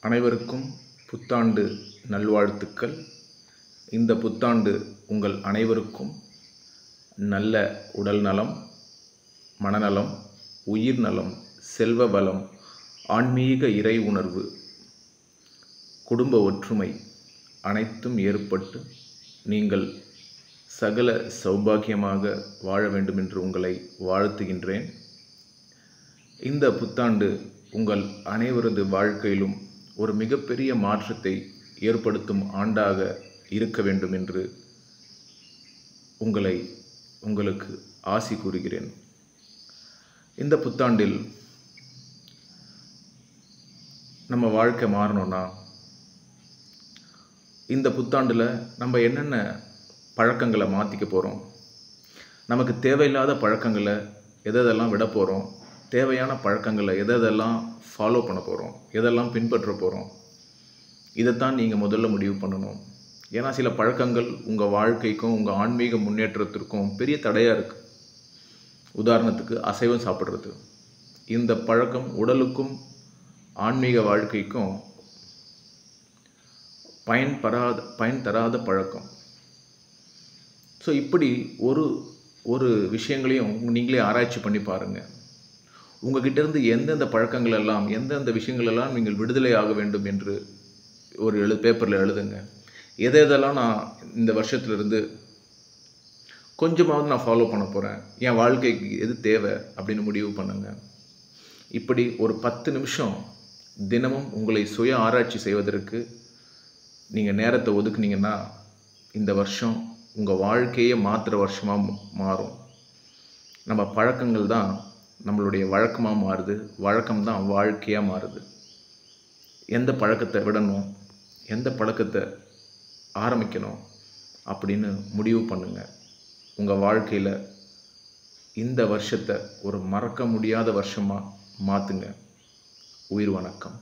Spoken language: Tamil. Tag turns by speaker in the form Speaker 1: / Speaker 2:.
Speaker 1: அனைவருக்கும் புத்தாண்டு நல்வாழ்த்துக்கள். இந்த புத்தாண்டு உங்கள் அனைவருக்கும் நல்ல உடல் நலம், மனநலம், உயிர் நலம், செல்வ பலம், ஆன்மீக இறை உணர்வு, குடும்ப ஒற்றுமை அனைத்தும் ஏற்பட்டு நீங்கள் சகல சௌபாகியமாக வாழ வேண்டும் என்று உங்களை வாழ்த்துகின்றேன். இந்த புத்தாண்டு உங்கள் அனைவரது வாழ்க்கையிலும் ஒரு மிகப்பெரிய மாற்றத்தை ஏற்படுத்தும் ஆண்டாக இருக்க வேண்டும் என்று உங்களுக்கு ஆசி கூறுகிறேன். இந்த புத்தாண்டில் நம்ம வாழ்க்கை மாறணும்னா இந்த புத்தாண்டில் நம்ம என்னென்ன பழக்கங்களை மாற்றிக்க போகிறோம், நமக்கு தேவையில்லாத பழக்கங்களை எதெல்லாம் விட போகிறோம், தேவையான பழக்கங்களை எதெல்லாம் ஃபாலோ பண்ண போகிறோம், எதெல்லாம் பின்பற்ற போகிறோம், இதைத்தான் நீங்கள் முதல்ல முடிவு பண்ணணும். ஏன்னா சில பழக்கங்கள் உங்கள் வாழ்க்கைக்கும் உங்கள் ஆன்மீக முன்னேற்றத்திற்கும் பெரிய தடையாக இருக்குது. உதாரணத்துக்கு அசைவம் சாப்பிட்றது. இந்த பழக்கம் உடலுக்கும் ஆன்மீக வாழ்க்கைக்கும் பயன் தராத பழக்கம். ஸோ இப்படி ஒரு விஷயங்களையும் நீங்களே ஆராய்ச்சி பண்ணி பாருங்கள். உங்ககிட்டேருந்து எந்தெந்த பழக்கங்கள் எல்லாம், எந்தெந்த விஷயங்களெல்லாம் நீங்கள் விடுதலை ஆக வேண்டும் என்று ஒரு பேப்பரில் எழுதுங்க. எதெல்லாம் நான் இந்த வருஷத்துலேருந்து கொஞ்சமாவது நான் ஃபாலோ பண்ண போகிறேன், என் வாழ்க்கைக்கு எது தேவை அப்படின்னு முடிவு பண்ணுங்க. இப்படி ஒரு 10 நிமிஷம் தினமும் உங்களை சுய ஆராய்ச்சி செய்வதற்கு நீங்கள் நேரத்தை ஒதுக்குனீங்கன்னா இந்த வருஷம் உங்கள் வாழ்க்கையே மாற்றுற வருஷமாக மாறும். நம்ம பழக்கங்கள் தான் நம்மளுடைய வழக்கமாக மாறுது, வழக்கம்தான் வாழ்க்கையாக மாறுது. எந்த பழக்கத்தை விடணும், எந்த பழக்கத்தை ஆரம்பிக்கணும் அப்படின்னு முடிவு பண்ணுங்கள். உங்கள் வாழ்க்கையில் இந்த வருஷத்தை ஒரு மறக்க முடியாத வருஷமாக மாற்றுங்க. உயிர் வணக்கம்.